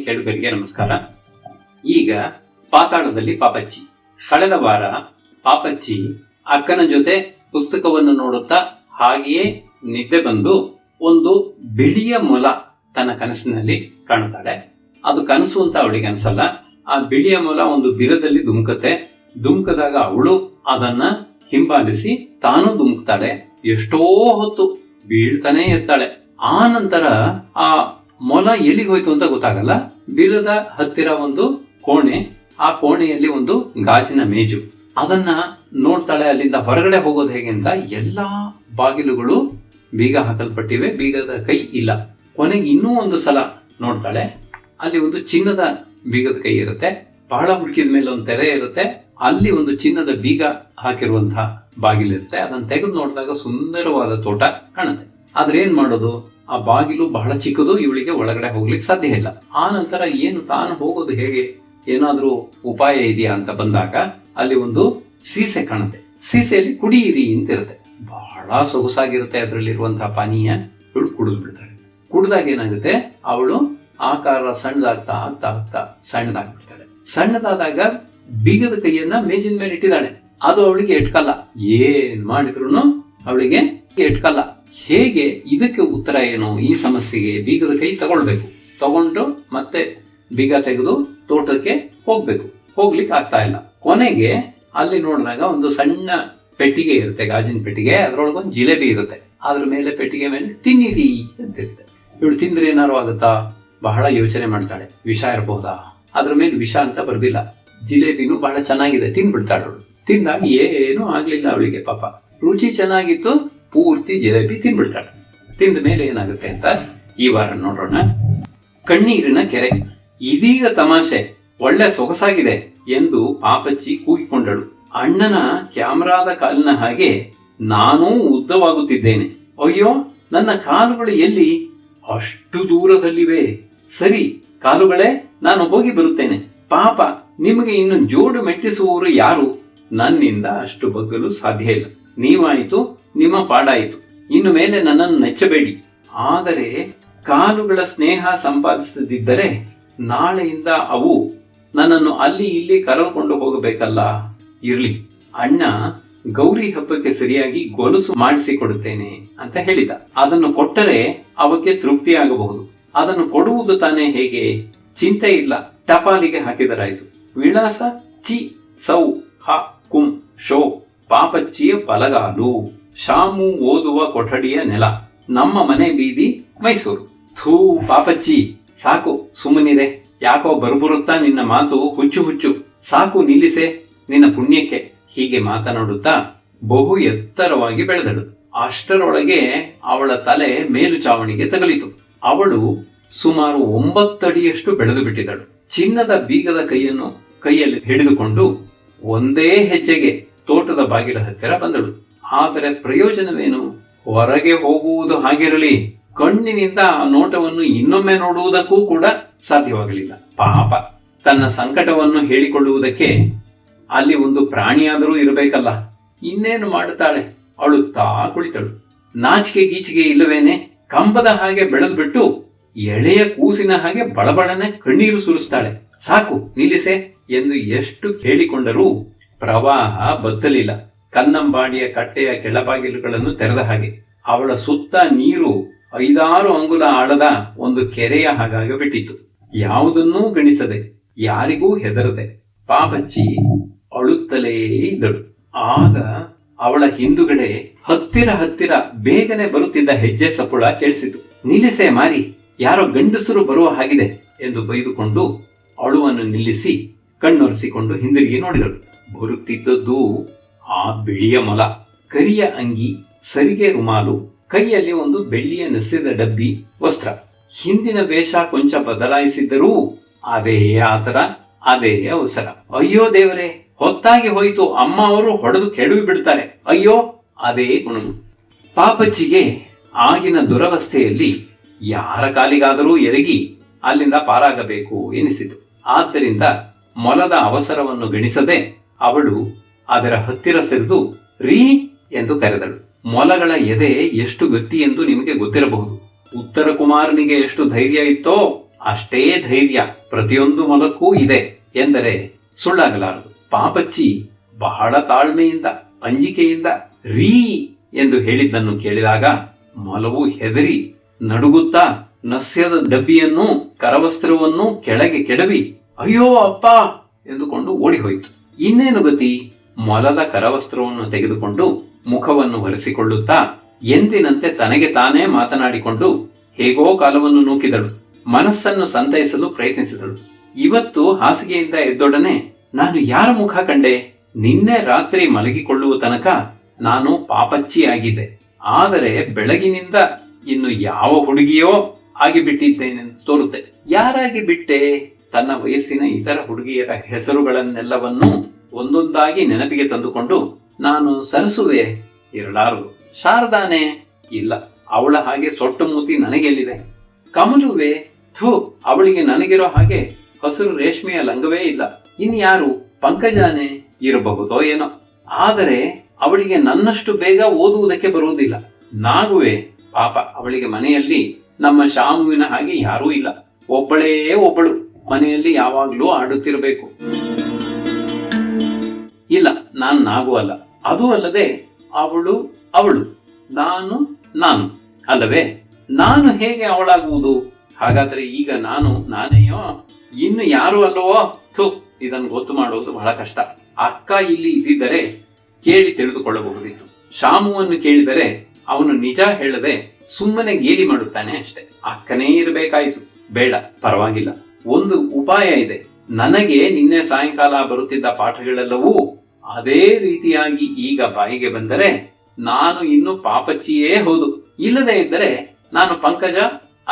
ಕೇಳುಗರಿಗೆ ನಮಸ್ಕಾರ. ಈಗ ಪಾತಾಳದಲ್ಲಿ ಪಾಪಚ್ಚಿ. ಕಳೆದ ವಾರ ಪಾಪಚ್ಚಿ ಅಕ್ಕನ ಜೊತೆ ಪುಸ್ತಕವನ್ನು ನೋಡುತ್ತಾ ಹಾಗೆಯೇ ನಿದ್ದೆ ಬಂದು ಒಂದು ಬಿಳಿಯ ಮೊಲ ತನ್ನ ಕನಸಿನಲ್ಲಿ ಕಾಣುತ್ತಾಳೆ. ಅದು ಕನಸು ಅಂತ ಅವಳಿಗೆ ಅನ್ಸಲ್ಲ. ಆ ಬಿಳಿಯ ಮೊಲ ಒಂದು ಬಿಲದಲ್ಲಿ ಧುಮುಕದಾಗ ಅವಳು ಅದನ್ನ ಹಿಂಬಾಲಿಸಿ ತಾನು ಧುಮುಕ್ತಾಳೆ. ಎಷ್ಟೋ ಹೊತ್ತು ಬೀಳ್ತಾನೆ ಇರ್ತಾಳೆ. ಆ ನಂತರ ಆ ಮೊಲ ಎಲ್ಲಿಗೆ ಹೋಯ್ತು ಅಂತ ಗೊತ್ತಾಗಲ್ಲ. ಬಿಲದ ಹತ್ತಿರ ಒಂದು ಕೋಣೆ, ಆ ಕೋಣೆಯಲ್ಲಿ ಒಂದು ಗಾಜಿನ ಮೇಜು, ಅದನ್ನ ನೋಡ್ತಾಳೆ. ಅಲ್ಲಿಂದ ಹೊರಗಡೆ ಹೋಗೋದು ಹೇಗೆ ಅಂತ ಎಲ್ಲಾ ಬಾಗಿಲುಗಳು ಬೀಗ ಹಾಕಲ್ಪಟ್ಟಿವೆ, ಬೀಗದ ಕೈ ಇಲ್ಲ. ಕೊನೆಗೆ ಇನ್ನೂ ಒಂದು ಸಲ ನೋಡ್ತಾಳೆ. ಅಲ್ಲಿ ಒಂದು ಚಿನ್ನದ ಬೀಗದ ಕೈ ಇರುತ್ತೆ. ಬಹಳ ಹುಡುಕಿದ ಮೇಲೆ ಒಂದು ತೆರೆ ಇರುತ್ತೆ. ಅಲ್ಲಿ ಒಂದು ಚಿನ್ನದ ಬೀಗ ಹಾಕಿರುವಂತಹ ಬಾಗಿಲಿರುತ್ತೆ. ಅದನ್ನು ತೆಗೆದು ನೋಡಿದಾಗ ಸುಂದರವಾದ ತೋಟ ಕಾಣುತ್ತೆ. ಆದ್ರೆ ಏನ್ ಮಾಡೋದು? ಆ ಬಾಗಿಲು ಬಹಳ ಚಿಕ್ಕದು, ಇವಳಿಗೆ ಒಳಗಡೆ ಹೋಗ್ಲಿಕ್ಕೆ ಸಾಧ್ಯ ಇಲ್ಲ. ಆ ನಂತರ ಏನು ತಾನು ಹೋಗೋದು ಹೇಗೆ, ಏನಾದ್ರೂ ಉಪಾಯ ಇದೆಯಾ ಅಂತ ಬಂದಾಗ ಅಲ್ಲಿ ಒಂದು ಸೀಸೆ ಕಾಣುತ್ತೆ. ಸೀಸೆಯಲ್ಲಿ ಕುಡಿಯಿರಿ ಅಂತ ಇರುತ್ತೆ. ಬಹಳ ಸೊಗಸಾಗಿರುತ್ತೆ ಅದರಲ್ಲಿರುವಂತಹ ಪಾನೀಯ. ಇವಳು ಕುಡಿದು ಬಿಡ್ತಾಳೆ. ಕುಡಿದಾಗ ಏನಾಗುತ್ತೆ, ಅವಳು ಆಕಾರ ಸಣ್ಣದಾಗ್ತಾ ಆಗ್ತಾ ಆಗ್ತಾ ಸಣ್ಣದಾಗ್ಬಿಡ್ತಾಳೆ. ಸಣ್ಣದಾದಾಗ ಬೀಗದ ಕೈಯನ್ನ ಮೇಜಿನ ಮೇಲೆ ಇಟ್ಟಿದ್ದಾಳೆ. ಅದು ಅವಳಿಗೆ ಎಟ್ಕಲ್ಲ. ಏನ್ ಮಾಡಿದ್ರು ಅವಳಿಗೆ ಎಟ್ಕಲ್ಲ. ಹೇಗೆ? ಇದಕ್ಕೆ ಉತ್ತರ ಏನು? ಈ ಸಮಸ್ಯೆಗೆ ಬೀಗದ ಕೈ ತಗೊಂಡು ಮತ್ತೆ ಬೀಗ ತೆಗೆದು ತೋಟಕ್ಕೆ ಹೋಗ್ಲಿಕ್ಕೆ ಆಗ್ತಾ ಇಲ್ಲ. ಕೊನೆಗೆ ಅಲ್ಲಿ ನೋಡಿದಾಗ ಒಂದು ಸಣ್ಣ ಪೆಟ್ಟಿಗೆ ಇರುತ್ತೆ, ಗಾಜಿನ ಪೆಟ್ಟಿಗೆ. ಅದರೊಳಗೊಂದು ಜಿಲೇಬಿ ಇರುತ್ತೆ. ಅದ್ರ ಮೇಲೆ ಪೆಟ್ಟಿಗೆ ಮೇಲೆ ತಿನ್ನಿರಿ ಅಂತ ಇರುತ್ತೆ. ಇವಳು ತಿಂದ್ರೆ ಏನಾರು ಆಗುತ್ತಾ? ಬಹಳ ಯೋಚನೆ ಮಾಡ್ತಾಳೆ. ವಿಷ ಇರಬಹುದಾ? ಅದ್ರ ಮೇಲೆ ವಿಷ ಅಂತ ಬರ್ದಿಲ್ಲ. ಜಿಲೇಬಿನೂ ಬಹಳ ಚೆನ್ನಾಗಿದೆ, ತಿಂದ್ಬಿಡ್ತಾಳೆ ಅವಳು. ತಿಂದಾಗ ಏನೂ ಆಗ್ಲಿಲ್ಲ ಅವಳಿಗೆ. ಪಾಪ ರುಚಿ ಚೆನ್ನಾಗಿತ್ತು, ಪೂರ್ತಿ ಜಿಲೇಬಿ ತಿಂದ್ಬಿಡ್ತಾಳೆ. ತಿಂದ ಮೇಲೆ ಏನಾಗುತ್ತೆ ಅಂತ ಈ ವಾರ ನೋಡೋಣ. ಕಣ್ಣೀರಿನ ಕೆರೆ. ಇದೀಗ ತಮಾಷೆ, ಒಳ್ಳೆ ಸೊಗಸಾಗಿದೆ ಎಂದು ಪಾಪಚ್ಚಿ ಕೂಗಿಕೊಂಡಳು. ಅಣ್ಣನ ಕ್ಯಾಮರಾದ ಕಾಲಿನ ಹಾಗೆ ನಾನೂ ಉದ್ದವಾಗುತ್ತಿದ್ದೇನೆ. ಅಯ್ಯೋ, ನನ್ನ ಕಾಲುಗಳು ಎಲ್ಲಿ? ಅಷ್ಟು ದೂರದಲ್ಲಿವೆ. ಸರಿ ಕಾಲುಗಳೇ, ನಾನು ಹೋಗಿ ಬರುತ್ತೇನೆ. ಪಾಪ, ನಿಮಗೆ ಇನ್ನು ಜೋಡು ಮೆಟ್ಟಿಸುವವರು ಯಾರು? ನನ್ನಿಂದ ಅಷ್ಟು ಬಗ್ಗಲು ಸಾಧ್ಯ ಇಲ್ಲ. ನೀವಾಯಿತು, ನಿಮ್ಮ ಪಾಡಾಯಿತು. ಇನ್ನು ಮೇಲೆ ನನ್ನನ್ನು ಮೆಚ್ಚಬೇಡಿ. ಆದರೆ ಕಾಲುಗಳ ಸ್ನೇಹ ಸಂಪಾದಿಸದಿದ್ದರೆ ನಾಳೆಯಿಂದ ಅವು ನನ್ನನ್ನು ಅಲ್ಲಿ ಇಲ್ಲಿ ಕರೆದುಕೊಂಡು ಹೋಗಬೇಕಲ್ಲ. ಇರ್ಲಿ, ಅಣ್ಣ ಗೌರಿ ಹಬ್ಬಕ್ಕೆ ಸರಿಯಾಗಿ ಗೊಲಸು ಮಾಡಿಸಿಕೊಡುತ್ತೇನೆ ಅಂತ ಹೇಳಿದ. ಅದನ್ನು ಕೊಟ್ಟರೆ ಅವಕ್ಕೆ ತೃಪ್ತಿಯಾಗಬಹುದು. ಅದನ್ನು ಕೊಡುವುದು ತಾನೇ ಹೇಗೆ? ಚಿಂತೆ ಇಲ್ಲ, ಟಪಾಲಿಗೆ ಹಾಕಿದರಾಯಿತು. ವಿಳಾಸ ಚಿ ಸೌ ಹ ಕುಂ ಶೋ, ಪಾಪಚ್ಚಿಯ ಬಲಗಾಲು, ಶಾಮು ಓದುವ ಕೊಠಡಿಯ ನೆಲ, ನಮ್ಮ ಮನೆ ಬೀದಿ, ಮೈಸೂರು. ಥೂ ಪಾಪಚ್ಚಿ, ಸಾಕು ಸುಮ್ಮನಿದೆ. ಯಾಕೋ ಬರ್ಬರುತ್ತಾ ನಿನ್ನ ಮಾತು ಹುಚ್ಚು. ಸಾಕು ನಿಲ್ಲಿಸೆ ನಿನ್ನ ಪುಣ್ಯಕ್ಕೆ. ಹೀಗೆ ಮಾತನಾಡುತ್ತಾ ಬಹು ಎತ್ತರವಾಗಿ ಬೆಳೆದಳು. ಅಷ್ಟರೊಳಗೆ ಅವಳ ತಲೆ ಮೇಲುಚಾವಣಿಗೆ ತಗಲಿತು. ಅವಳು ಸುಮಾರು 9 ಅಡಿಯಷ್ಟು ಬೆಳೆದು ಬಿಟ್ಟಿದ್ದಳು. ಚಿನ್ನದ ಬೀಗದ ಕೈಯಲ್ಲಿ ಹಿಡಿದುಕೊಂಡು ಒಂದೇ ಹೆಜ್ಜೆಗೆ ತೋಟದ ಬಾಗಿಲ ಹತ್ತಿರ ಬಂದಳು. ಆದರೆ ಪ್ರಯೋಜನವೇನು? ಹೊರಗೆ ಹೋಗುವುದು ಹಾಗಿರಲಿ, ಕಣ್ಣಿನಿಂದ ಆ ನೋಟವನ್ನು ಇನ್ನೊಮ್ಮೆ ನೋಡುವುದಕ್ಕೂ ಕೂಡ ಸಾಧ್ಯವಾಗಲಿಲ್ಲ. ಪಾಪ, ತನ್ನ ಸಂಕಟವನ್ನು ಹೇಳಿಕೊಳ್ಳುವುದಕ್ಕೆ ಅಲ್ಲಿ ಒಂದು ಪ್ರಾಣಿಯಾದರೂ ಇರಬೇಕಲ್ಲ. ಇನ್ನೇನು ಮಾಡುತ್ತಾಳೆ? ಅಳುತ್ತಾ ಕುಳಿತಳು. ನಾಚಿಕೆ ಗೀಚಿಗೆ ಇಲ್ಲವೇನೆ? ಕಂಬದ ಹಾಗೆ ಬೆಳೆದು ಬಿಟ್ಟು ಎಳೆಯ ಕೂಸಿನ ಹಾಗೆ ಬಳಬಳನೆ ಕಣ್ಣೀರು ಸುರಿಸ್ತಾಳೆ. ಸಾಕು ನಿಲ್ಲಿಸೆ ಎಂದು ಎಷ್ಟು ಕೇಳಿಕೊಂಡರೂ ಪ್ರವಾಹ ಬತ್ತಲಿಲ್ಲ. ಕನ್ನಂಬಾಡಿಯ ಕಟ್ಟೆಯ ಕೆಳಬಾಗಿಲುಗಳನ್ನು ತೆರೆದ ಹಾಗೆ ಅವಳ ಸುತ್ತ ನೀರು 5-6 ಅಂಗುಲ ಆಳದ ಒಂದು ಕೆರೆಯ ಹಾಗಾಗಿ ಬಿಟ್ಟಿತ್ತು. ಯಾವುದನ್ನೂ ಗಣಿಸದೆ, ಯಾರಿಗೂ ಹೆದರದೆ ಪಾಪಚ್ಚಿ ಅಳುತ್ತಲೇ ಇದ್ದಳು. ಆಗ ಅವಳ ಹಿಂದುಗಡೆ ಹತ್ತಿರ ಬೇಗನೆ ಬರುತ್ತಿದ್ದ ಹೆಜ್ಜೆ ಸಪ್ಪುಳ ಕೇಳಿಸಿತು. ನಿಲ್ಲಿಸೆ ಮಾರಿ, ಯಾರೋ ಗಂಡಸರು ಬರುವ ಹಾಗಿದೆ ಎಂದು ಬೈದುಕೊಂಡು ಅಳುವನ್ನು ನಿಲ್ಲಿಸಿ ಕಣ್ಣೊರೆಸಿಕೊಂಡು ಹಿಂದಿರುಗಿ ನೋಡಿದಳು. ಬರುತ್ತಿದ್ದದ್ದು ಆ ಬಿಳಿಯ ಮೊಲ. ಕರಿಯ ಅಂಗಿ, ಸರಿಗೆ ರುಮಾಲು, ಕೈಯಲ್ಲಿ ಒಂದು ಬೆಳ್ಳಿಯ ನೆಸೆದ ಡಬ್ಬಿ ವಸ್ತ್ರ. ಹಿಂದಿನ ವೇಷ ಕೊಂಚ ಬದಲಾಯಿಸಿದ್ದರೂ ಅದೇ ಆತರ, ಅದೇ ಅವಸರ. ಅಯ್ಯೋ ದೇವರೇ, ಹೊತ್ತಾಗಿ ಹೋಯಿತು. ಅಮ್ಮ ಅವರು ಹೊಡೆದು ಕೆಡವಿ ಬಿಡ್ತಾರೆ. ಅಯ್ಯೋ, ಅದೇ ಗುಣಗು. ಪಾಪಚ್ಚಿಗೆ ಆಗಿನ ದುರವಸ್ಥೆಯಲ್ಲಿ ಯಾರ ಕಾಲಿಗಾದರೂ ಎರಗಿ ಅಲ್ಲಿಂದ ಪಾರಾಗಬೇಕು ಎನಿಸಿತು. ಆದ್ದರಿಂದ ಮೊಲದ ಅವಸರವನ್ನು ಗಣಿಸದೆ ಅವಳು ಅದರ ಹತ್ತಿರ ಸರಿದು ರೀ ಎಂದು ಕರೆದಳು. ಮೊಲಗಳ ಎದೆ ಎಷ್ಟು ಗಟ್ಟಿ ಎಂದು ನಿಮಗೆ ಗೊತ್ತಿರಬಹುದು. ಉತ್ತರ ಕುಮಾರನಿಗೆ ಎಷ್ಟು ಧೈರ್ಯ ಇತ್ತೋ ಅಷ್ಟೇ ಧೈರ್ಯ ಪ್ರತಿಯೊಂದು ಮೊಲಕ್ಕೂ ಇದೆ ಎಂದರೆ ಸುಳ್ಳಾಗಲಾರದು. ಪಾಪಚ್ಚಿ ಬಹಳ ತಾಳ್ಮೆಯಿಂದ ಅಂಜಿಕೆಯಿಂದ ರೀ ಎಂದು ಹೇಳಿದ್ದನ್ನು ಕೇಳಿದಾಗ ಮೊಲವು ಹೆದರಿ ನಡುಗುತ್ತಾ ನಸ್ಯದ ಡಬ್ಬಿಯನ್ನು ಕರವಸ್ತ್ರವನ್ನು ಕೆಳಗೆ ಕೆಡವಿ ಅಯ್ಯೋ ಅಪ್ಪ ಎಂದುಕೊಂಡು ಓಡಿ ಹೋಯಿತು. ಇನ್ನೇನು ಗತಿ? ಮೊಲದ ಕರವಸ್ತ್ರವನ್ನು ತೆಗೆದುಕೊಂಡು ಮುಖವನ್ನು ಒರೆಸಿಕೊಳ್ಳುತ್ತಾ ಎಂದಿನಂತೆ ತನಗೆ ತಾನೇ ಮಾತನಾಡಿಕೊಂಡು ಹೇಗೋ ಕಾಲವನ್ನು ನೂಕಿದಳು. ಮನಸ್ಸನ್ನು ಸಂತೈಸಲು ಪ್ರಯತ್ನಿಸಿದಳು. ಇವತ್ತು ಹಾಸಿಗೆಯಿಂದ ಎದ್ದೊಡನೆ ನಾನು ಯಾರ ಮುಖ ಕಂಡೆ? ನಿನ್ನೆ ರಾತ್ರಿ ಮಲಗಿಕೊಳ್ಳುವ ತನಕ ನಾನು ಪಾಪಚ್ಚಿ ಆಗಿದ್ದೆ. ಆದರೆ ಬೆಳಗಿನಿಂದ ಇನ್ನು ಯಾವ ಹುಡುಗಿಯೋ ಆಗಿಬಿಟ್ಟಿದ್ದೇನೆಂದು ತೋರುತ್ತೆ. ಯಾರಾಗಿ ಬಿಟ್ಟೆ? ತನ್ನ ವಯಸ್ಸಿನ ಇತರ ಹುಡುಗಿಯರ ಹೆಸರುಗಳನ್ನೆಲ್ಲವನ್ನೂ ಒಂದೊಂದಾಗಿ ನೆನಪಿಗೆ ತಂದುಕೊಂಡು ನಾನು ಸರಸುವೆ ಇರಲಾರದು. ಶಾರದಾನೆ? ಇಲ್ಲ, ಅವಳ ಹಾಗೆ ಸೊಟ್ಟು ಮೂತಿ ನನಗೆಲ್ಲಿದೆ. ಕಮಲುವೆ? ಥೂ, ಅವಳಿಗೆ ನನಗಿರೋ ಹಾಗೆ ಹಸಿರು ರೇಷ್ಮೆಯ ಲಂಗವೇ ಇಲ್ಲ. ಇನ್ಯಾರು? ಪಂಕಜಾನೆ ಇರಬಹುದೋ ಏನೋ, ಆದರೆ ಅವಳಿಗೆ ನನ್ನಷ್ಟು ಬೇಗ ಓದುವುದಕ್ಕೆ ಬರುವುದಿಲ್ಲ. ನಾಗುವೆ? ಪಾಪ, ಅವಳಿಗೆ ಮನೆಯಲ್ಲಿ ನಮ್ಮ ಶಾಮುವಿನ ಹಾಗೆ ಯಾರೂ ಇಲ್ಲ. ಒಬ್ಬಳೇ ಒಬ್ಬಳು ಮನೆಯಲ್ಲಿ ಯಾವಾಗ್ಲೂ ಆಡುತ್ತಿರಬೇಕು. ಇಲ್ಲ, ನಾನು ನಾಗು ಅಲ್ಲ. ಅದೂ ಅಲ್ಲದೆ ಅವಳು ಅವಳು, ನಾನು ನಾನು ಅಲ್ಲವೇ? ನಾನು ಹೇಗೆ ಅವಳಾಗುವುದು? ಹಾಗಾದ್ರೆ ಈಗ ನಾನು ನಾನೇಯೋ ಇನ್ನು ಯಾರು ಅಲ್ಲವೋ? ಥು, ಇದನ್ನು ಗೊತ್ತು ಮಾಡುವುದು ಬಹಳ ಕಷ್ಟ. ಅಕ್ಕ ಇಲ್ಲಿ ಇದ್ದಿದ್ದರೆ ಕೇಳಿ ತಿಳಿದುಕೊಳ್ಳಬಹುದಿತ್ತು. ಶಾಮುವನ್ನು ಕೇಳಿದರೆ ಅವನು ನಿಜ ಹೇಳದೆ ಸುಮ್ಮನೆ ಗೇಲಿ ಮಾಡುತ್ತಾನೆ ಅಷ್ಟೆ. ಅಕ್ಕನೇ ಇರಬೇಕಾಯಿತು. ಬೇಡ, ಪರವಾಗಿಲ್ಲ, ಒಂದು ಉಪಾಯ ಇದೆ. ನನಗೆ ನಿನ್ನೆ ಸಾಯಂಕಾಲ ಬರುತ್ತಿದ್ದ ಪಾಠಗಳೆಲ್ಲವೂ ಅದೇ ರೀತಿಯಾಗಿ ಈಗ ಬಾಯಿಗೆ ಬಂದರೆ ನಾನು ಇನ್ನು ಪಾಪಚ್ಚಿಯೇ ಹೌದು. ಇಲ್ಲದೆ ಇದ್ದರೆ ನಾನು ಪಂಕಜ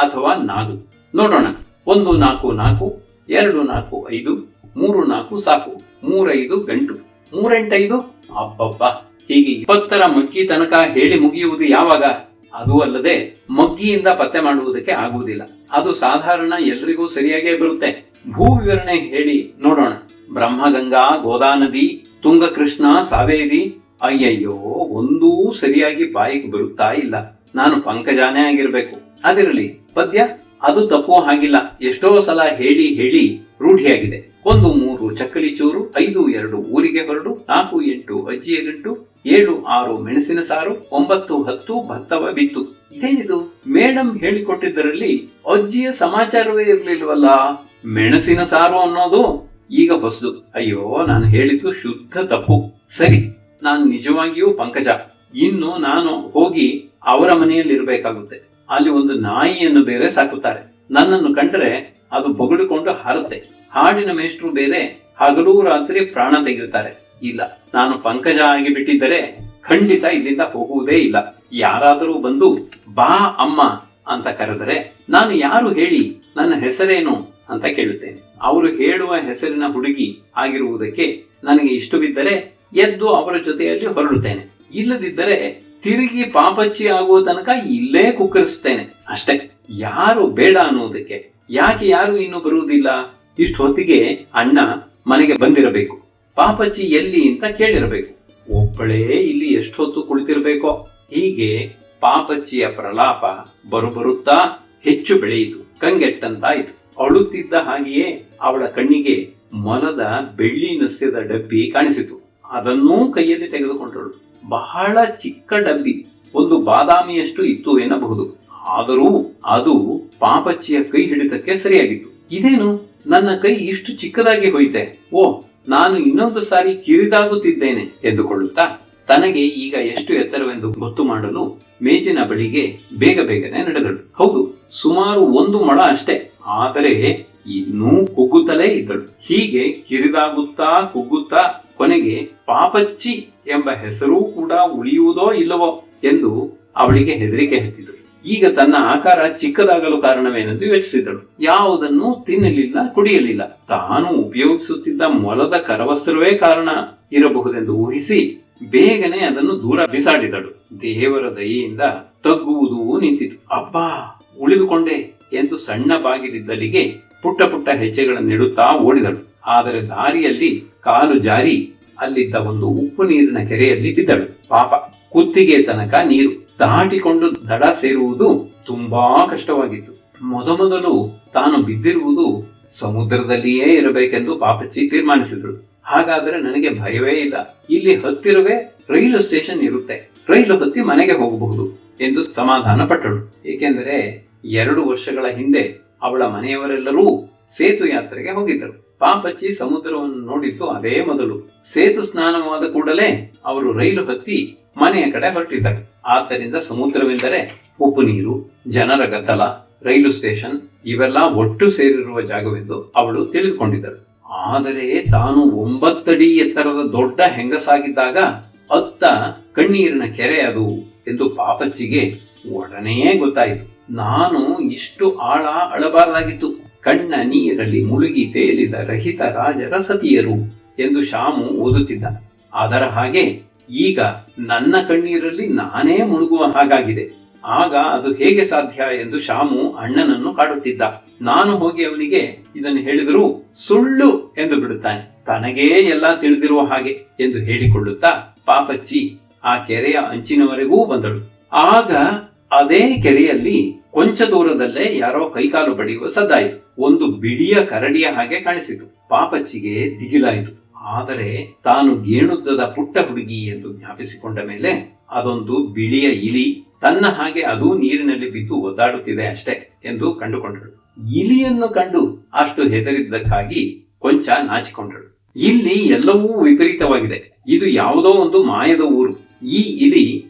ಅಥವಾ ನಾಗು. ನೋಡೋಣ. 1 4 4, 2 4 5, 3 4 ಸಾಕು, 3 5 ಗಂಟು, 3 8 5. ಅಬ್ಬಬ್ಬ, ಹೀಗೆ 20ರ ಮಗ್ಗಿ ತನಕ ಹೇಳಿ ಮುಗಿಯುವುದು ಯಾವಾಗ? ಅದೂ ಅಲ್ಲದೆ ಮಗ್ಗಿಯಿಂದ ಪತ್ತೆ ಮಾಡುವುದಕ್ಕೆ ಆಗುವುದಿಲ್ಲ. ಅದು ಸಾಧಾರಣ ಎಲ್ರಿಗೂ ಸರಿಯಾಗೇ ಬರುತ್ತೆ. ಭೂ ವಿವರಣೆ ಹೇಳಿ ನೋಡೋಣ. ಬ್ರಹ್ಮಗಂಗಾ, ಗೋದಾನದಿ, ತುಂಗಕೃಷ್ಣ, ಸಾವೇರಿ. ಅಯ್ಯಯ್ಯೋ, ಒಂದೂ ಸರಿಯಾಗಿ ಬಾಯಿಗೆ ಬರುತ್ತಾ ಇಲ್ಲ. ನಾನು ಪಂಕಜಾನೇ ಆಗಿರ್ಬೇಕು. ಅದಿರಲಿ, ಪದ್ಯ ಅದು ತಪ್ಪೋ ಹಾಗಿಲ್ಲ. ಎಷ್ಟೋ ಸಲ ಹೇಳಿ ಹೇಳಿ ರೂಢಿಯಾಗಿದೆ. 1 3 ಚಕ್ಕಲಿ ಚೂರು, 5 2 ಊರಿಗೆ ಹೊರಡು, 4 8 ಅಜ್ಜಿಯ ಗಂಟು, 7 6 ಮೆಣಸಿನ ಸಾರು, 9 10 ಭತ್ತವ ಬಿತ್ತು. ಇದೇನಿದು? ಮೇಡಮ್ ಹೇಳಿಕೊಟ್ಟಿದ್ದರಲ್ಲಿ ಅಜ್ಜಿಯ ಸಮಾಚಾರವೇ ಇರಲಿಲ್ವಲ್ಲ. ಮೆಣಸಿನ ಸಾರು ಅನ್ನೋದು ಈಗ ಹೊಸದು. ಅಯ್ಯೋ, ನಾನು ಹೇಳಿದ್ದು ಶುದ್ಧ ತಪ್ಪು. ಸರಿ, ನಾನು ನಿಜವಾಗಿಯೂ ಪಂಕಜ. ಇನ್ನು ನಾನು ಹೋಗಿ ಅವರ ಮನೆಯಲ್ಲಿರಬೇಕಾಗುತ್ತೆ. ಅಲ್ಲಿ ಒಂದು ನಾಯಿಯನ್ನು ಬೇರೆ ಸಾಕುತ್ತಾರೆ. ನನ್ನನ್ನು ಕಂಡ್ರೆ ಅದು ಬೊಗಳಿಕೊಂಡು ಹಾರುತ್ತೆ. ಹಾಡಿನ ಮೇಷ್ಟ್ರು ಬೇರೆ ಹಗಲೂ ರಾತ್ರಿ ಪ್ರಾಣ ತೆಗೆಯುತ್ತಾರೆ. ಇಲ್ಲ, ನಾನು ಪಂಕಜ ಆಗಿ ಬಿಟ್ಟಿದ್ದರೆ ಖಂಡಿತ ಇಲ್ಲಿಂದ ಹೋಗುವುದೇ ಇಲ್ಲ. ಯಾರಾದರೂ ಬಂದು ಬಾ ಅಮ್ಮ ಅಂತ ಕರೆದರೆ ನಾನು ಯಾರು ಹೇಳಿ, ನನ್ನ ಹೆಸರೇನು ಅಂತ ಕೇಳುತ್ತೇನೆ. ಅವರು ಹೇಳುವ ಹೆಸರಿನ ಹುಡುಗಿ ಆಗಿರುವುದಕ್ಕೆ ನನಗೆ ಇಷ್ಟವಿದ್ದರೆ ಎದ್ದು ಅವರ ಜೊತೆಯಲ್ಲಿ ಹೊರಡುತ್ತೇನೆ. ಇಲ್ಲದಿದ್ದರೆ ತಿರುಗಿ ಪಾಪಚ್ಚಿ ಆಗುವ ತನಕ ಇಲ್ಲೇ ಕುಕ್ಕರಿಸುತ್ತೇನೆ ಅಷ್ಟೇ. ಯಾರು ಬೇಡ ಅನ್ನುವುದಕ್ಕೆ? ಯಾಕೆ ಯಾರು ಇನ್ನೂ ಬರುವುದಿಲ್ಲ? ಇಷ್ಟು ಹೊತ್ತಿಗೆ ಅಣ್ಣ ಮನೆಗೆ ಬಂದಿರಬೇಕು. ಪಾಪಚ್ಚಿ ಎಲ್ಲಿ ಅಂತ ಕೇಳಿರಬೇಕು. ಒಬ್ಬಳೇ ಇಲ್ಲಿ ಎಷ್ಟೊತ್ತು ಕುಳಿತಿರಬೇಕೋ. ಹೀಗೆ ಪಾಪಚ್ಚಿಯ ಪ್ರಲಾಪ ಬರುತ್ತಾ ಹೆಚ್ಚು ಬೆಳೆಯಿತು. ಕಂಗೆಟ್ಟಂತಾಯಿತು. ಅಳುತ್ತಿದ್ದ ಹಾಗೆಯೇ ಅವಳ ಕಣ್ಣಿಗೆ ಮೊಲದ ಬೆಳ್ಳಿ ನಸ್ಯದ ಡಬ್ಬಿ ಕಾಣಿಸಿತು. ಅದನ್ನೂ ಕೈಯಲ್ಲಿ ತೆಗೆದುಕೊಂಡಳು. ಬಹಳ ಚಿಕ್ಕ ಡಬ್ಬಿ, ಒಂದು ಬಾದಾಮಿಯಷ್ಟು ಇತ್ತು ಎನ್ನಬಹುದು. ಆದರೂ ಅದು ಪಾಪಚ್ಚಿಯ ಕೈ ಹಿಡಿತಕ್ಕೆ ಸರಿಯಾಗಿತ್ತು. ಇದೇನು, ನನ್ನ ಕೈ ಇಷ್ಟು ಚಿಕ್ಕದಾಗಿ ಹೋಯಿತೆ? ಓ, ನಾನು ಇನ್ನೊಂದು ಸಾರಿ ಕಿರಿದಾಗುತ್ತಿದ್ದೇನೆ ಎಂದುಕೊಳ್ಳುತ್ತಾ ತನಗೆ ಈಗ ಎಷ್ಟು ಎತ್ತರವೆಂದು ಗೊತ್ತು ಮಾಡಲು ಮೇಜಿನ ಬಳಿಗೆ ಬೇಗನೆ ನಡೆದಳು. ಹೌದು, ಸುಮಾರು 1 ಮೊಳ ಅಷ್ಟೇ. ಆದರೆ ಇನ್ನೂ ಕುಗ್ಗುತ್ತಲೇ ಇದ್ದಳು. ಹೀಗೆ ಕಿರಿದಾಗುತ್ತಾ ಕುಗ್ಗುತ್ತಾ ಕೊನೆಗೆ ಪಾಪಚ್ಚಿ ಎಂಬ ಹೆಸರೂ ಕೂಡ ಉಳಿಯುವುದೋ ಇಲ್ಲವೋ ಎಂದು ಅವಳಿಗೆ ಹೆದರಿಕೆ ಹತ್ತಿತು. ಈಗ ತನ್ನ ಆಕಾರ ಚಿಕ್ಕದಾಗಲು ಕಾರಣವೇನೆಂದು ಯೋಚಿಸಿದಳು. ಯಾವುದನ್ನು ತಿನ್ನಲಿಲ್ಲ, ಕುಡಿಯಲಿಲ್ಲ. ತಾನು ಉಪಯೋಗಿಸುತ್ತಿದ್ದ ಮೊಲದ ಕರವಸ್ತ್ರವೇ ಕಾರಣ ಇರಬಹುದೆಂದು ಊಹಿಸಿ ಬೇಗನೆ ಅದನ್ನು ದೂರ ಬಿಸಾಡಿದಳು. ದೇವರ ದಯೆಯಿಂದ ತಗ್ಗುವುದೂ ನಿಂತಿತು. ಅಬ್ಬಾ, ಉಳಿದುಕೊಂಡೆ ಎಂದು ಸಣ್ಣ ಬಾಗಿಲಿದ್ದಲ್ಲಿಗೆ ಪುಟ್ಟ ಪುಟ್ಟ ಹೆಜ್ಜೆಗಳನ್ನಿಡುತ್ತಾ ಓಡಿದಳು. ಆದರೆ ದಾರಿಯಲ್ಲಿ ಕಾಲು ಜಾರಿ ಅಲ್ಲಿದ್ದ ಒಂದು ಉಪ್ಪು ನೀರಿನ ಕೆರೆಯಲ್ಲಿ ಬಿದ್ದಳು. ಪಾಪ, ಕುತ್ತಿಗೆ ತನಕ ನೀರು. ದಾಟಿಕೊಂಡು ದಡ ಸೇರುವುದು ತುಂಬಾ ಕಷ್ಟವಾಗಿತ್ತು. ಮೊದಮೊದಲು ತಾನು ಬಿದ್ದಿರುವುದು ಸಮುದ್ರದಲ್ಲಿಯೇ ಇರಬೇಕೆಂದು ಪಾಪಚ್ಚಿ ತೀರ್ಮಾನಿಸಿದಳು. ಹಾಗಾದರೆ ನನಗೆ ಭಯವೇ ಇಲ್ಲ, ಇಲ್ಲಿ ಹತ್ತಿರವೇ ರೈಲು ಸ್ಟೇಷನ್ ಇರುತ್ತೆ, ರೈಲು ಹತ್ತಿ ಮನೆಗೆ ಹೋಗಬಹುದು ಎಂದು ಸಮಾಧಾನ ಪಟ್ಟಳು. ಏಕೆಂದರೆ 2 ವರ್ಷಗಳ ಹಿಂದೆ ಅವಳ ಮನೆಯವರೆಲ್ಲರೂ ಸೇತು ಯಾತ್ರೆಗೆ ಹೋಗಿದ್ದರು. ಪಾಪಚ್ಚಿ ಸಮುದ್ರವನ್ನು ನೋಡಿದ್ದು ಅದೇ ಮೊದಲು. ಸೇತು ಸ್ನಾನವಾದ ಕೂಡಲೇ ಅವರು ರೈಲು ಹತ್ತಿ ಮನೆಯ ಕಡೆ ಹೊರಟಿದ್ದರು. ಆದ್ದರಿಂದ ಸಮುದ್ರವೆಂದರೆ ಉಪ್ಪು ನೀರು, ಜನರ ಗದ್ದಲ, ರೈಲು ಸ್ಟೇಷನ್ ಇವೆಲ್ಲ ಒಟ್ಟು ಸೇರಿರುವ ಜಾಗವೆಂದು ಅವಳು ತಿಳಿದುಕೊಂಡಿದ್ದಳು. ಆದರೆ ತಾನು 9 ಅಡಿ ಎತ್ತರದ ದೊಡ್ಡ ಹೆಂಗಸಾಗಿದ್ದಾಗ ಅತ್ತ ಕಣ್ಣೀರಿನ ಕೆರೆ ಅದು ಎಂದು ಪಾಪಚ್ಚಿಗೆ ಒಡನೆಯೇ ಗೊತ್ತಾಯಿತು. ನಾನು ಇಷ್ಟು ಆಳ ಅಳಬಾರದಾಗಿತ್ತು. ಕಣ್ಣ ನೀರಲ್ಲಿ ಮುಳುಗಿ ತೇಲಿದ ರಹಿತ ರಾಜರ ಸತಿಯರು ಎಂದು ಶಾಮು ಓದುತ್ತಿದ್ದ. ಅದರ ಹಾಗೆ ಈಗ ನನ್ನ ಕಣ್ಣೀರಲ್ಲಿ ನಾನೇ ಮುಳುಗುವ ಹಾಗಾಗಿದೆ. ಆಗ ಅದು ಹೇಗೆ ಸಾಧ್ಯ ಎಂದು ಶಾಮು ಅಣ್ಣನನ್ನು ಕಾಡುತ್ತಿದ್ದ. ನಾನು ಹೋಗಿ ಅವನಿಗೆ ಇದನ್ನು ಹೇಳಿದರೂ ಸುಳ್ಳು ಎಂದು ಬಿಡುತ್ತಾನೆ. ತನಗೇ ಎಲ್ಲ ತಿಳಿದಿರುವ ಹಾಗೆ ಎಂದು ಹೇಳಿಕೊಳ್ಳುತ್ತಾ ಪಾಪಚ್ಚಿ ಆ ಕೆರೆಯ ಅಂಚಿನವರೆಗೂ ಬಂದಳು. ಆಗ ಅದೇ ಕೆರೆಯಲ್ಲಿ ಕೊಂಚ ದೂರದಲ್ಲೇ ಯಾರೋ ಕೈಕಾಲು ಬಡಿಯುವ ಸದ್ದಾಯಿತು. ಒಂದು ಬಿಳಿಯ ಕರಡಿಯ ಹಾಗೆ ಕಾಣಿಸಿತು. ಪಾಪಚ್ಚಿಗೆ ದಿಗಿಲಾಯಿತು. ಆದರೆ ತಾನು ಗೇಣುದ್ದದ ಪುಟ್ಟ ಹುಡುಗಿ ಎಂದು ಜ್ಞಾಪಿಸಿಕೊಂಡ ಮೇಲೆ ಅದೊಂದು ಬಿಳಿಯ ಇಲಿ, ತನ್ನ ಹಾಗೆ ಅದು ನೀರಿನಲ್ಲಿ ಬಿದ್ದು ಒದ್ದಾಡುತ್ತಿದೆ ಅಷ್ಟೇ ಎಂದು ಕಂಡುಕೊಂಡಳು. ಇಲಿಯನ್ನು ಕಂಡು ಅಷ್ಟು ಹೆದರಿದ್ದಕ್ಕಾಗಿ ಕೊಂಚ ನಾಚಿಕೊಂಡಳು. ಇಲ್ಲಿ ಎಲ್ಲವೂ ವಿಪರೀತವಾಗಿದೆ. ಇದು ಯಾವುದೋ ಒಂದು ಮಾಯದ ಊರು. ಈ ಇಲಿ